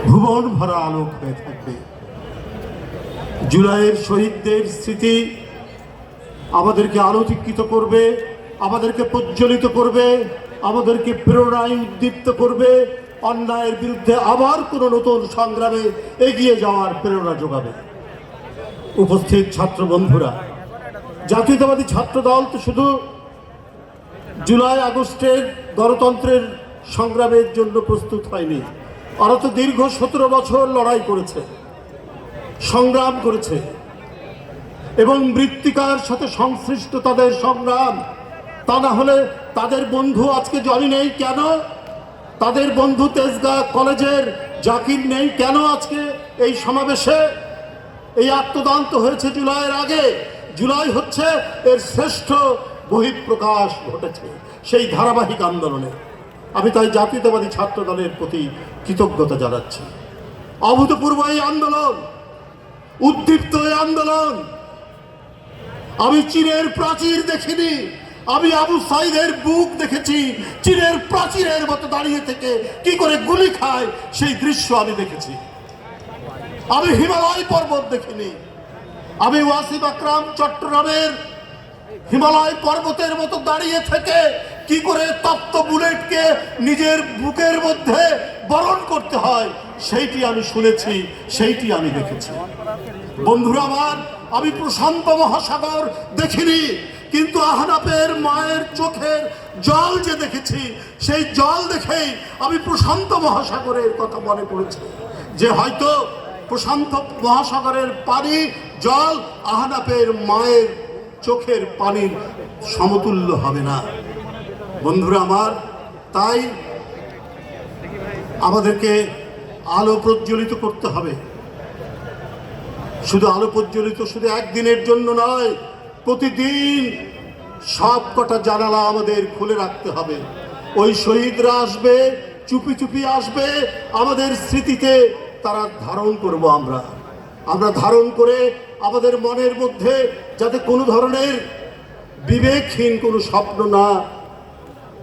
ভুবন ভরা আলোক হয়ে থাকবে। জুলাইয়ের শহীদদের স্মৃতি আমাদেরকে আলোকিত করবে, আমাদেরকে প্রজ্বলিত করবে, আমাদেরকে প্রেরণায় উদ্দীপ্ত করবে, অন্যায়ের বিরুদ্ধে আবার কোনো নতুন সংগ্রামে এগিয়ে যাওয়ার প্রেরণা যোগাবে। উপস্থিত ছাত্র বন্ধুরা, জাতীয়তাবাদী ছাত্র দল তো শুধু জুলাই আগস্টের গণতন্ত্রের সংগ্রামের জন্য প্রস্তুত হয়নি, ওরা তো দীর্ঘ 17 বছর লড়াই করেছে, সংগ্রাম করেছে এবং মৃত্তিকার সাথে সংশ্লিষ্ট তাদের সংগ্রাম। তা না হলে তাদের বন্ধু আজকে জনি নেই কেন? তাদের বন্ধু তেজগাঁ কলেজের জাকির নেই কেন আজকে এই সমাবেশে? এই আত্মদান তো হয়েছে জুলাইয়ের আগে। জুলাই হচ্ছে এর শ্রেষ্ঠ বহিঃপ্রকাশ ঘটেছে সেই ধারাবাহিক আন্দোলনে। আমি তাই জাতীয়তাবাদী ছাত্র দলের প্রতি কৃতজ্ঞতা জানাচ্ছি। অভূতপূর্ব এই আন্দোলন, উদ্দীপ্ত এই আন্দোলন। আমি চীনের প্রাচীর দেখিনি, আমি আবু সাইদের বুক দেখেছি। চীনের প্রাচীরের মতো দাঁড়িয়ে থেকে কি করে গুলি খায় সেই দৃশ্য আমি দেখেছি। আমি হিমালয় পর্বত দেখিনি, আমি ওয়াসিম আকরাম চট্টগ্রামের হিমালয় পর্বতের মতো দাঁড়িয়ে থেকে কি করে তপ্ত বুলেটকে নিজের বুকের মধ্যে বরণ করতে হয় সেইটি আমি শুনেছি, সেইটি আমি দেখেছি। বন্ধুরা আমার, আমি প্রশান্ত মহাসাগর দেখিনি, কিন্তু আহনাফের মায়ের চোখের জল যে দেখেছি, সেই জল দেখেই আমি প্রশান্ত মহাসাগরের কথা মনে পড়েছে যে হয়তো প্রশান্ত মহাসাগরের পানি জল আহনাফের মায়ের চোখের পানির সমতুল্য হবে না। বন্ধুরা আমার, তাই আমাদেরকে আলো প্রজ্বলিত করতে হবে। শুধু আলো প্রজ্বলিত শুধু একদিনের জন্য নয়, প্রতিদিন সব কটা জানালা আমাদের খুলে রাখতে হবে। ওই শহীদরা আসবে, চুপি চুপি আসবে, আমাদের স্মৃতিতে তারা ধারণ করব। আমরা ধারণ করে আমাদের মনের মধ্যে যাতে কোনো ধরনের বিবেকহীন কোনো স্বপ্ন না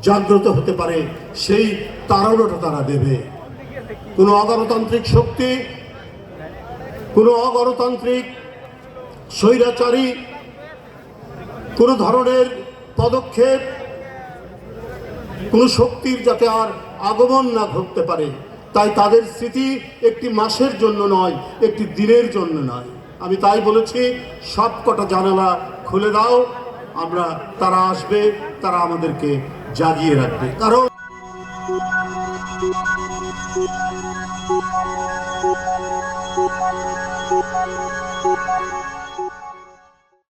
জাগ্রত হতে পারে সেই তাড়নাটা তারা দেবে। কোনো অগণতান্ত্রিক শক্তি, কোনো অগণতান্ত্রিক স্বৈরাচারী কোনো ধরনের পদক্ষেপ, কোনো শক্তির যাতে আর আগমন না ঘটতে পারে, তাই তাদের স্মৃতি একটি মাসের জন্য নয়, একটি দিনের জন্য নয়। আমি তাই বলেছি, সব কটা জানালা খুলে দাও, তারা আসবে, তারা আমাদেরকে জাগিয়ে রাখবে। কারণ